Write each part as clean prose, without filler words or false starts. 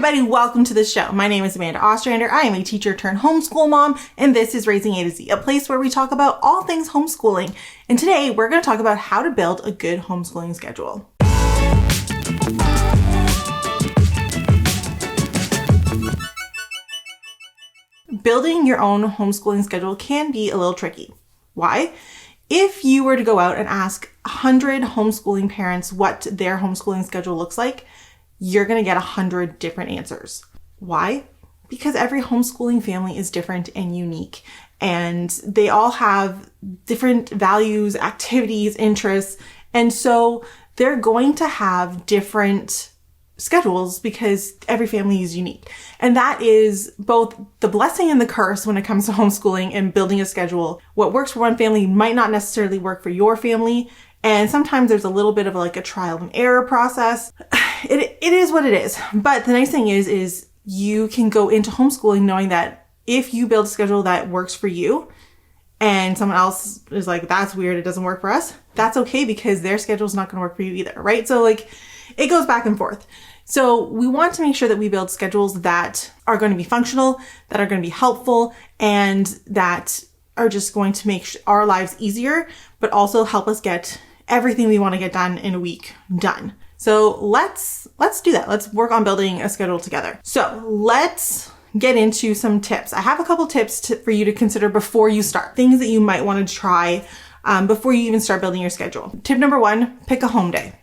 everybody, welcome to the show. My name is Amanda Ostrander. I am a teacher-turned-homeschool mom, and this is Raising A to Z, a place where we talk about all things homeschooling. And today we're going to talk about how to build a good homeschooling schedule. Building your own homeschooling schedule can be a little tricky. Why? If you were to go out and ask 100 homeschooling parents what their homeschooling schedule looks like, you're going to get 100 different answers. Why? Because every homeschooling family is different and unique, and they all have different values, activities, interests, and so they're going to have different schedules because every family is unique. And that is both the blessing and the curse when it comes to homeschooling and building a schedule. What works for one family might not necessarily work for your family. And sometimes there's a little bit of like a trial and error process. It is what it is. But the nice thing is you can go into homeschooling knowing that if you build a schedule that works for you and someone else is like, that's weird, it doesn't work for us, that's okay because their schedule is not going to work for you either, right? So like it goes back and forth. So we want to make sure that we build schedules that are going to be functional, that are going to be helpful, and that are just going to make our lives easier, but also help us get everything we want to get done in a week done. So let's do that. Let's work on building a schedule together. So let's get into some tips. I have a couple tips for you to consider before you start. Things that you might want to try before you even start building your schedule. Tip number 1, pick a home day.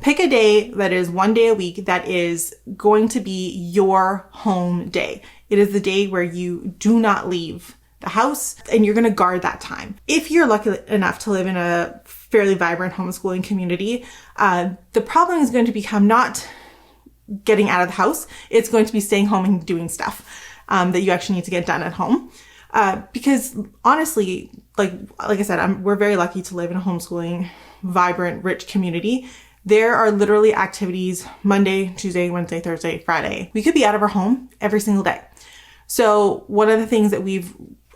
Pick a day that is one day a week that is going to be your home day. It is the day where you do not leave the house and you're going to guard that time. If you're lucky enough to live in a fairly vibrant homeschooling community, the problem is going to become not getting out of the house. It's going to be staying home and doing stuff that you actually need to get done at home. Because honestly, like I said, we're very lucky to live in a homeschooling, vibrant, rich community. There are literally activities Monday, Tuesday, Wednesday, Thursday, Friday. We could be out of our home every single day. So one of the things that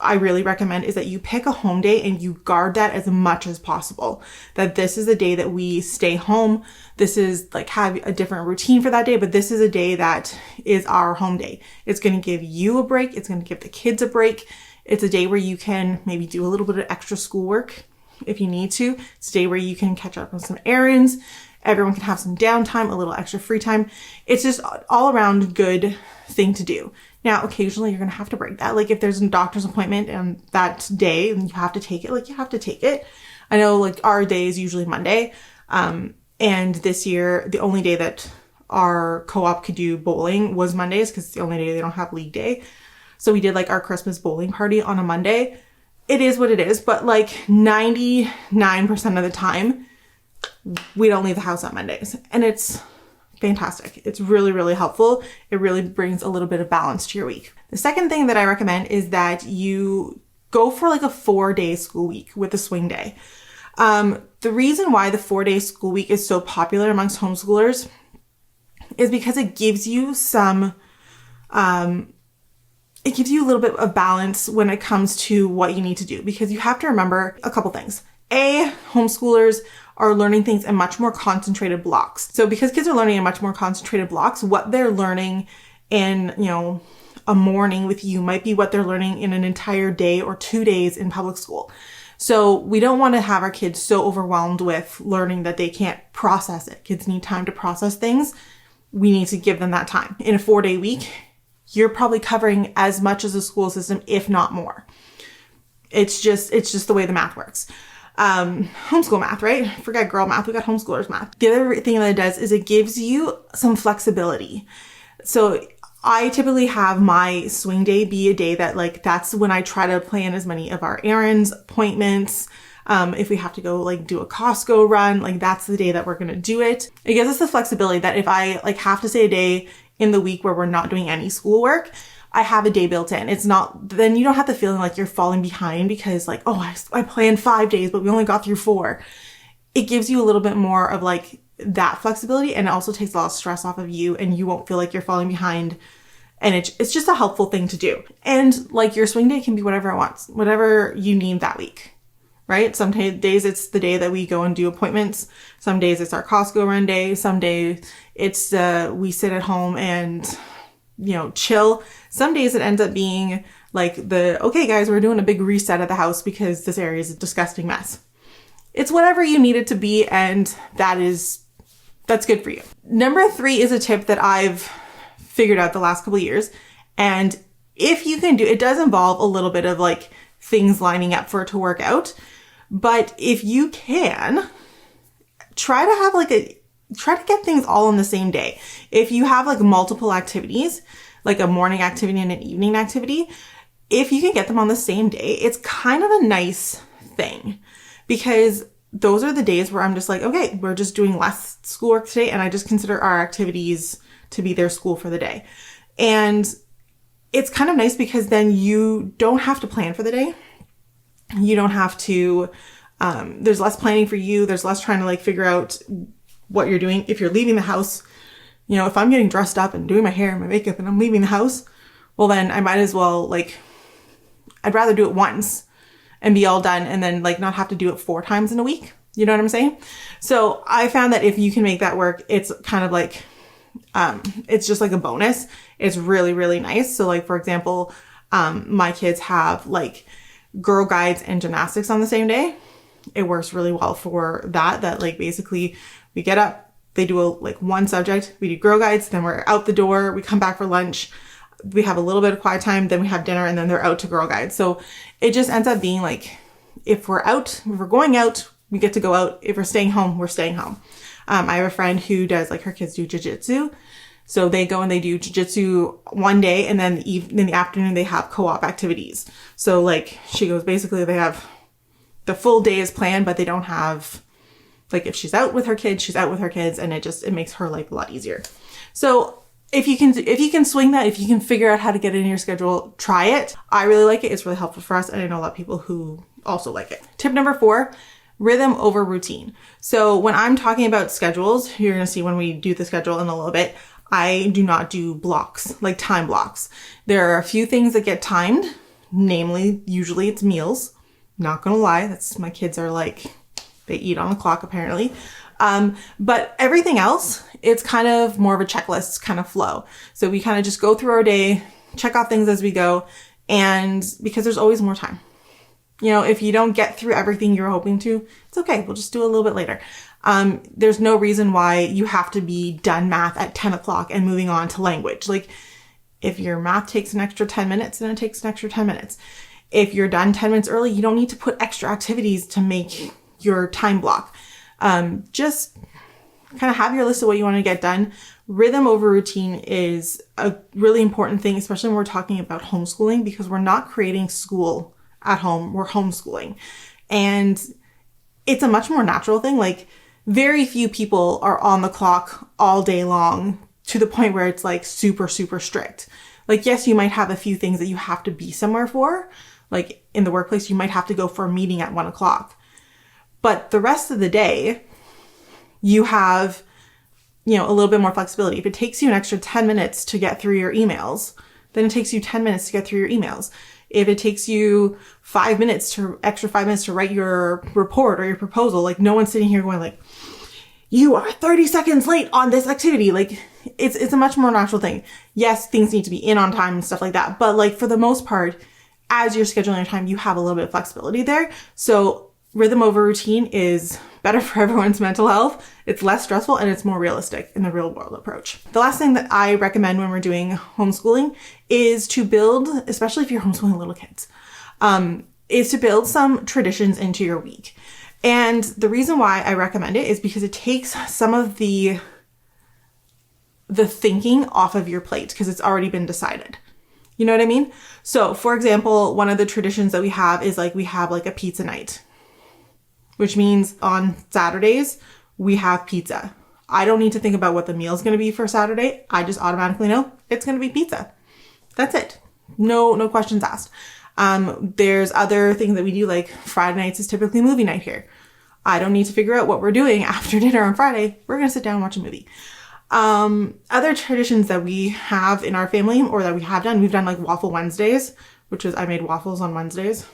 I really recommend is that you pick a home day and you guard that as much as possible. That this is a day that we stay home. This is like have a different routine for that day, but this is a day that is our home day. It's going to give you a break. It's going to give the kids a break. It's a day where you can maybe do a little bit of extra schoolwork if you need to. It's a day where you can catch up on some errands. Everyone can have some downtime, a little extra free time. It's just all around good thing to do. Now, occasionally you're going to have to break that. Like if there's a doctor's appointment and that day and you have to take it, you have to take it. I know like our day is usually Monday. And this year, the only day that our co-op could do bowling was Mondays because it's the only day they don't have league day. So we did like our Christmas bowling party on a Monday. It is what it is. But like 99% of the time, we don't leave the house on Mondays, and it's fantastic. It's really, really helpful. It really brings a little bit of balance to your week. The second thing that I recommend is that you go for like a 4-day school week with a swing day. The reason why the 4-day school week is so popular amongst homeschoolers is because it gives you a little bit of balance when it comes to what you need to do, because you have to remember a couple things. Homeschoolers are learning things in much more concentrated blocks. So because kids are learning in much more concentrated blocks, what they're learning in, a morning with you might be what they're learning in an entire day or 2 days in public school. So we don't want to have our kids so overwhelmed with learning that they can't process it. Kids need time to process things. We need to give them that time. In a 4-day week, you're probably covering as much as the school system, if not more. It's just the way the math works. Homeschool math, right? Forget girl math. We got homeschoolers math. The other thing that it does is it gives you some flexibility. So I typically have my swing day be a day that that's when I try to plan as many of our errands, appointments. If we have to go do a Costco run, that's the day that we're going to do it. It gives us the flexibility that if I have to say a day in the week where we're not doing any schoolwork, I have a day built in. Then you don't have the feeling like you're falling behind because I planned 5 days, but we only got through 4. It gives you a little bit more of that flexibility, and it also takes a lot of stress off of you, and you won't feel like you're falling behind. And it's just a helpful thing to do. And your swing day can be whatever it wants, whatever you need that week, right? Some days it's the day that we go and do appointments. Some days it's our Costco run day. Some days it's we sit at home and, chill. Some days it ends up being like okay guys, we're doing a big reset of the house because this area is a disgusting mess. It's whatever you need it to be, and that's good for you. Number 3 is a tip that I've figured out the last couple of years. And if you can it does involve a little bit of like things lining up for it to work out. But if you can, try to get things all on the same day. If you have like multiple activities, like a morning activity and an evening activity, if you can get them on the same day, it's kind of a nice thing, because those are the days where I'm just like, okay, we're just doing less schoolwork today, and I just consider our activities to be their school for the day. And it's kind of nice because then you don't have to plan for the day. You don't have to, there's less planning for you. There's less trying to like figure out what you're doing. If you're leaving the house, if I'm getting dressed up and doing my hair and my makeup and I'm leaving the house, well then I might as well I'd rather do it once and be all done and then not have to do it 4 times in a week. You know what I'm saying? So I found that if you can make that work, it's kind of like, it's just like a bonus. It's really, really nice. So for example, my kids have Girl Guides and gymnastics on the same day. It works really well for that basically we get up, they do one subject, we do Girl Guides, then we're out the door, we come back for lunch, we have a little bit of quiet time, then we have dinner, and then they're out to Girl Guides. So it just ends up being if we're going out, we get to go out. If we're staying home, we're staying home. I have a friend who does her kids do jiu-jitsu. So they go and they do jiu-jitsu one day, and then in the afternoon they have co-op activities. So she goes, basically they have the full day is planned, but they don't have, if she's out with her kids, she's out with her kids, and it makes her life a lot easier. So if you can swing that, if you can figure out how to get it in your schedule, try it. I really like it. It's really helpful for us. And I know a lot of people who also like it. Tip number 4, rhythm over routine. So when I'm talking about schedules, you're going to see when we do the schedule in a little bit, I do not do blocks, time blocks. There are a few things that get timed, namely, usually it's meals. Not going to lie. My kids are they eat on the clock apparently. But everything else, it's kind of more of a checklist kind of flow. So we kind of just go through our day, check off things as we go. And because there's always more time, if you don't get through everything you're hoping to, it's okay. We'll just do a little bit later. There's no reason why you have to be done math at 10 o'clock and moving on to language. If your math takes an extra 10 minutes, then it takes an extra 10 minutes. If you're done 10 minutes early, you don't need to put extra activities to make your time block. Just kind of have your list of what you want to get done. Rhythm over routine is a really important thing, especially when we're talking about homeschooling, because we're not creating school at home, we're homeschooling. And it's a much more natural thing. Very few people are on the clock all day long to the point where it's super, super strict. Yes, you might have a few things that you have to be somewhere for. In the workplace, you might have to go for a meeting at 1 o'clock. But the rest of the day, you have, a little bit more flexibility. If it takes you an extra 10 minutes to get through your emails, then it takes you 10 minutes to get through your emails. If it takes you extra 5 minutes to write your report or your proposal, no one's sitting here going you are 30 seconds late on this activity. It's a much more natural thing. Yes, things need to be in on time and stuff like that. But for the most part, as you're scheduling your time, you have a little bit of flexibility there. So rhythm over routine is better for everyone's mental health. It's less stressful and it's more realistic in the real world approach. The last thing that I recommend when we're doing homeschooling is to build, especially if you're homeschooling little kids, is to build some traditions into your week. And the reason why I recommend it is because it takes some of the thinking off of your plate because it's already been decided. You know what I mean? So for example, one of the traditions that we have is we have a pizza night, which means on Saturdays we have pizza. I don't need to think about what the meal is going to be for Saturday. I just automatically know it's going to be pizza. That's it. No questions asked. There's other things that we do, Friday nights is typically movie night here. I don't need to figure out what we're doing after dinner on Friday. We're going to sit down and watch a movie. Other traditions that we have in our family or that we have done, we've done Waffle Wednesdays, which is I made waffles on Wednesdays.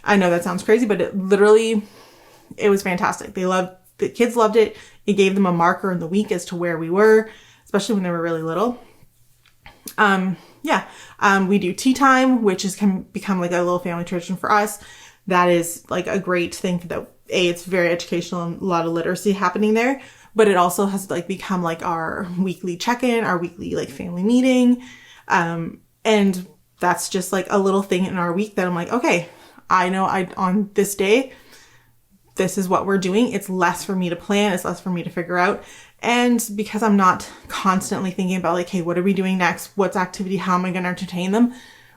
I know that sounds crazy, but it was fantastic. The kids loved it. It gave them a marker in the week as to where we were, especially when they were really little. We do tea time, which can become like a little family tradition for us. That is like a great thing that it's very educational and a lot of literacy happening there, but it also has like become like our weekly check-in, our weekly like family meeting. And that's just like a little thing in our week that I'm like, okay, I know on this day, this is what we're doing. It's less for me to plan. It's less for me to figure out. And because I'm not constantly thinking about like, hey, what are we doing next? What's activity? How am I going to entertain them?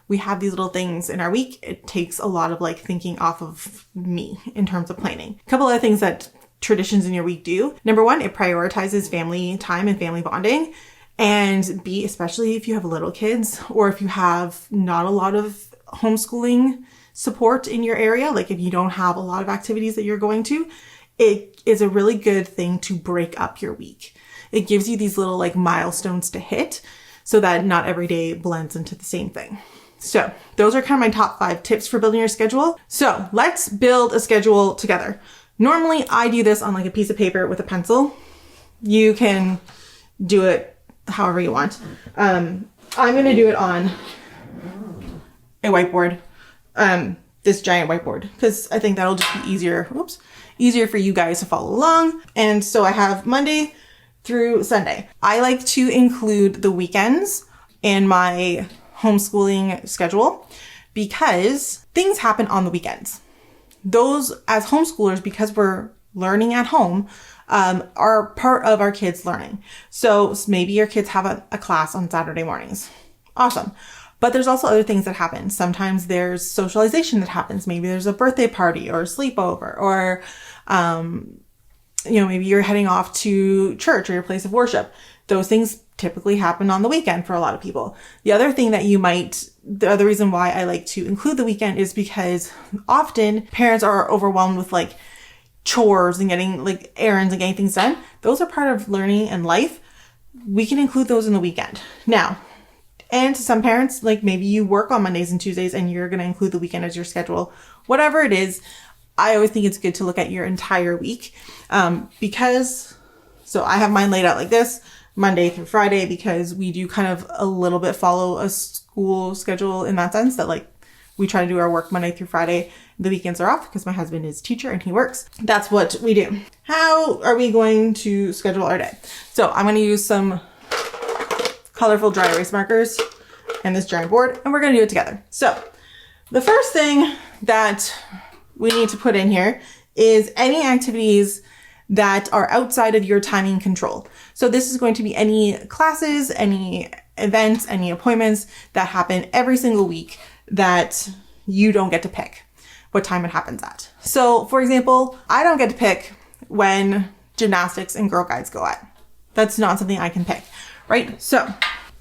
We have these little things in our week. It takes a lot of like thinking off of me in terms of planning. A couple other things that traditions in your week do. Number one, it prioritizes family time and family bonding. And B, especially if you have little kids or if you have not a lot of homeschooling support in your area, like if you don't have a lot of activities that you're going to, it is a really good thing to break up your week. It gives you these little like milestones to hit so that not every day blends into the same thing. So those are kind of my top 5 tips for building your schedule. So let's build a schedule together. Normally I do this on like a piece of paper with a pencil. You can do it however you want. I'm going to do it on a whiteboard, this giant whiteboard, because I think that'll just be easier for you guys to follow along. And so I have Monday through Sunday. I like to include the weekends in my homeschooling schedule because things happen on the weekends. Those, as homeschoolers, because we're learning at home, are part of our kids' learning. So maybe your kids have a class on Saturday mornings. Awesome. But there's also other things that happen. Sometimes there's socialization that happens. Maybe there's a birthday party or a sleepover, or, maybe you're heading off to church or your place of worship. Those things typically happen on the weekend for a lot of people. The other reason why I like to include the weekend is because often parents are overwhelmed with like chores and getting like errands and getting things done. Those are part of learning and life. We can include those in the weekend. Now, and to some parents, like maybe you work on Mondays and Tuesdays and you're going to include the weekend as your schedule. Whatever it is, I always think it's good to look at your entire week. So I have mine laid out like this, Monday through Friday, because we do kind of a little bit follow a school schedule in that sense that like we try to do our work Monday through Friday. The weekends are off because my husband is a teacher and he works. That's what we do. How are we going to schedule our day? So I'm going to use some colorful dry erase markers and this giant board, and we're going to do it together. So the first thing that we need to put in here is any activities that are outside of your timing control. So this is going to be any classes, any events, any appointments that happen every single week that you don't get to pick what time it happens at. So for example, I don't get to pick when gymnastics and Girl Guides go at. That's not something I can pick, right? So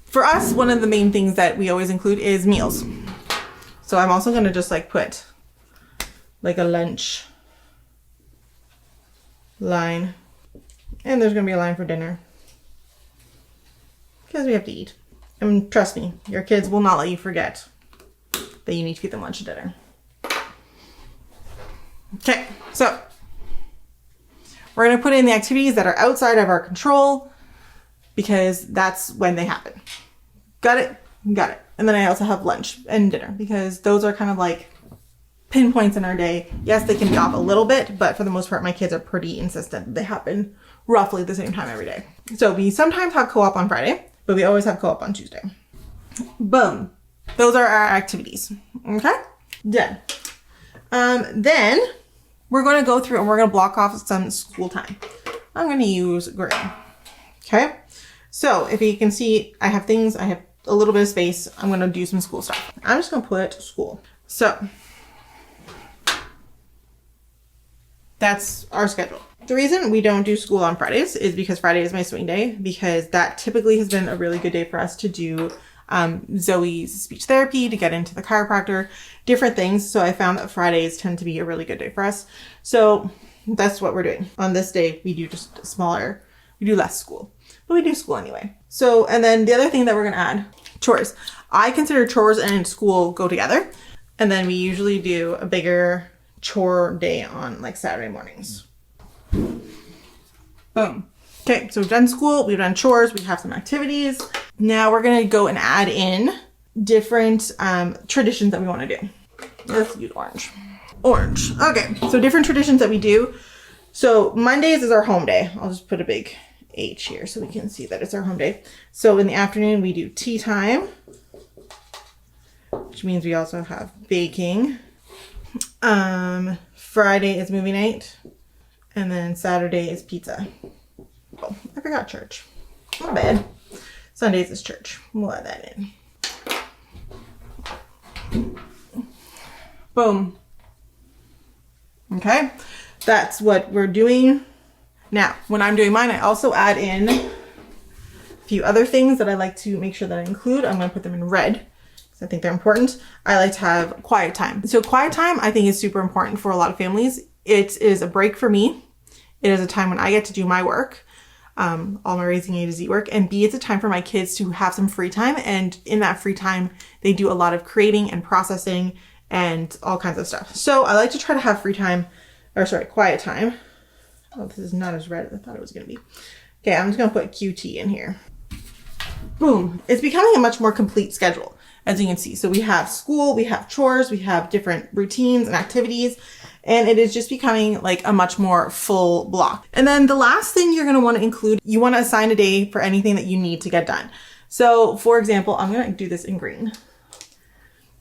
for us, one of the main things that we always include is meals. So I'm also going to just like put like a lunch line, and there's going to be a line for dinner because we have to eat. And trust me, your kids will not let you forget that you need to feed them lunch and dinner. Okay, so we're going to put in the activities that are outside of our control because that's when they happen. Got it? Got it. And then I also have lunch and dinner because those are kind of like pinpoints in our day. Yes, they can be off a little bit, but for the most part, my kids are pretty insistent. They happen roughly at the same time every day. So we sometimes have co-op on Friday, but we always have co-op on Tuesday. Boom. Those are our activities. Okay? Done. Then we're going to go through and we're going to block off some school time. I'm going to use green. Okay? So if you can see, I have a little bit of space. I'm going to do some school stuff. I'm just going to put school. So that's our schedule. The reason we don't do school on Fridays is because Friday is my swing day, because that typically has been a really good day for us to do Zoe's speech therapy, to get into the chiropractor, different things. So I found that Fridays tend to be a really good day for us. So that's what we're doing. On this day, we do we do less school, but we do school anyway. So, and then the other thing that we're going to add, chores. I consider chores and school go together. And then we usually do a bigger chore day on like Saturday mornings. Boom. Okay, so we've done school, we've done chores, we have some activities. Now we're gonna go and add in different traditions that we wanna do. Let's use orange. Orange. Okay, so different traditions that we do. So Mondays is our home day. I'll just put a big H here so we can see that it's our home day. So in the afternoon we do tea time, which means we also have baking. Friday is movie night, and then Saturday is pizza. Oh, I forgot church. My bad. Sundays is church. We'll add that in. Boom. Okay, that's what we're doing. Now, when I'm doing mine, I also add in a few other things that I like to make sure that I include. I'm going to put them in red because I think they're important. I like to have quiet time. So quiet time, I think, is super important for a lot of families. It is a break for me. It is a time when I get to do my work, all my raising A to Z work, and B, it's a time for my kids to have some free time. And in that free time, they do a lot of creating and processing and all kinds of stuff. So I like to try to have quiet time. Oh, this is not as red as I thought it was going to be. Okay, I'm just going to put QT in here. Boom. It's becoming a much more complete schedule, as you can see. So we have school, we have chores, we have different routines and activities, and it is just becoming like a much more full block. And then the last thing you're going to want to include, you want to assign a day for anything that you need to get done. So for example, I'm going to do this in green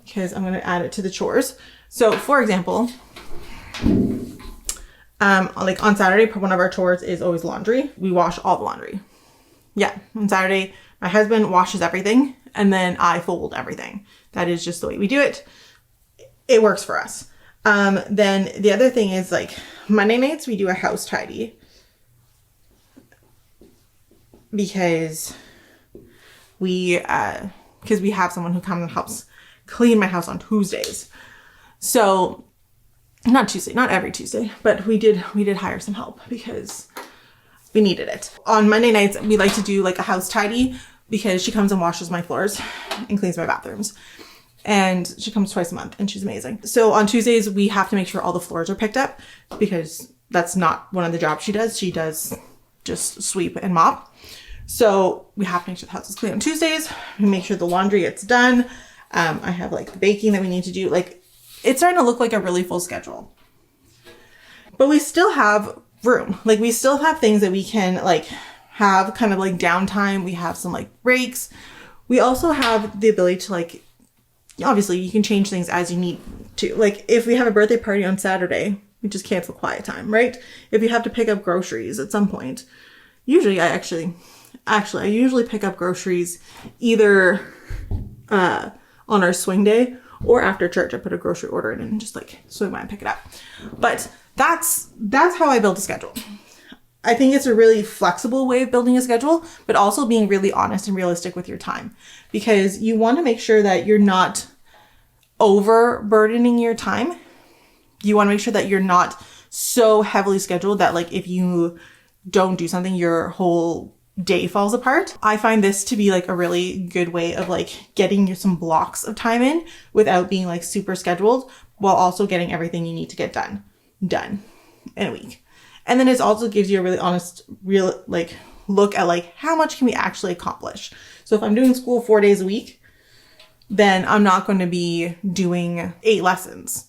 because I'm going to add it to the chores. So for example, like on Saturday, one of our chores is always laundry. We wash all the laundry. Yeah, on Saturday, my husband washes everything and then I fold everything. That is just the way we do it. It works for us. Then the other thing is like Monday nights, we do a house tidy because we have someone who comes and helps clean my house on Tuesdays. So not every Tuesday, but we did hire some help because we needed it. On Monday nights, we like to do like a house tidy because she comes and washes my floors and cleans my bathrooms. And she comes twice a month and she's amazing. So on Tuesdays, we have to make sure all the floors are picked up because that's not one of the jobs she does. She does just sweep and mop. So we have to make sure the house is clean on Tuesdays. We make sure the laundry gets done. I have like the baking that we need to do. Like it's starting to look like a really full schedule. But we still have room. Like we still have things that we can like have kind of like downtime. We have some like breaks. We also have the ability to like, obviously you can change things as you need to. Like if we have a birthday party on Saturday, we just cancel quiet time, right? If you have to pick up groceries at some point, usually I usually pick up groceries either on our swing day or after church. I put a grocery order in and just like swing by and pick it up. But that's how I build a schedule. I think it's a really flexible way of building a schedule, but also being really honest and realistic with your time, because you want to make sure that you're not overburdening your time. You want to make sure that you're not so heavily scheduled that like if you don't do something, your whole day falls apart. I find this to be like a really good way of like getting you some blocks of time in without being like super scheduled, while also getting everything you need to get done in a week. And then it also gives you a really honest, real like look at like how much can we actually accomplish. So if I'm doing school 4 days a week, then I'm not going to be doing 8 lessons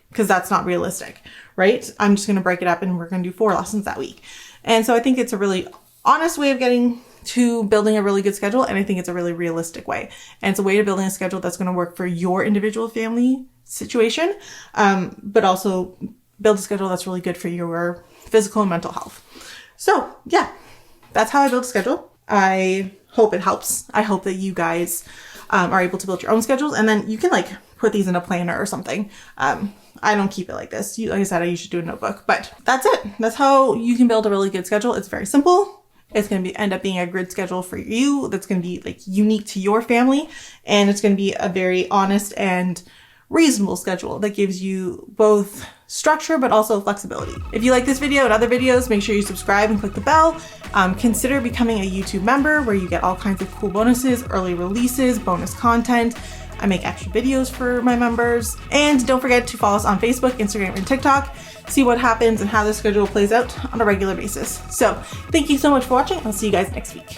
because that's not realistic, right? I'm just going to break it up and we're going to do 4 lessons that week. And so I think it's a really honest way of getting to building a really good schedule. And I think it's a really realistic way. And it's a way to building a schedule that's going to work for your individual family situation, but also build a schedule that's really good for your physical and mental health. So yeah, that's how I build a schedule. I hope it helps. I hope that you guys are able to build your own schedules, and then you can like put these in a planner or something. I don't keep it like this. Like I said, I usually do a notebook, but that's it. That's how you can build a really good schedule. It's very simple. It's going to end up being a grid schedule for you. That's going to be like unique to your family. And it's going to be a very honest and reasonable schedule that gives you both structure, but also flexibility. If you like this video and other videos, make sure you subscribe and click the bell. Consider becoming a YouTube member where you get all kinds of cool bonuses, early releases, bonus content, I make extra videos for my members. And don't forget to follow us on Facebook, Instagram, and TikTok. See what happens and how the schedule plays out on a regular basis. So thank you so much for watching. I'll see you guys next week.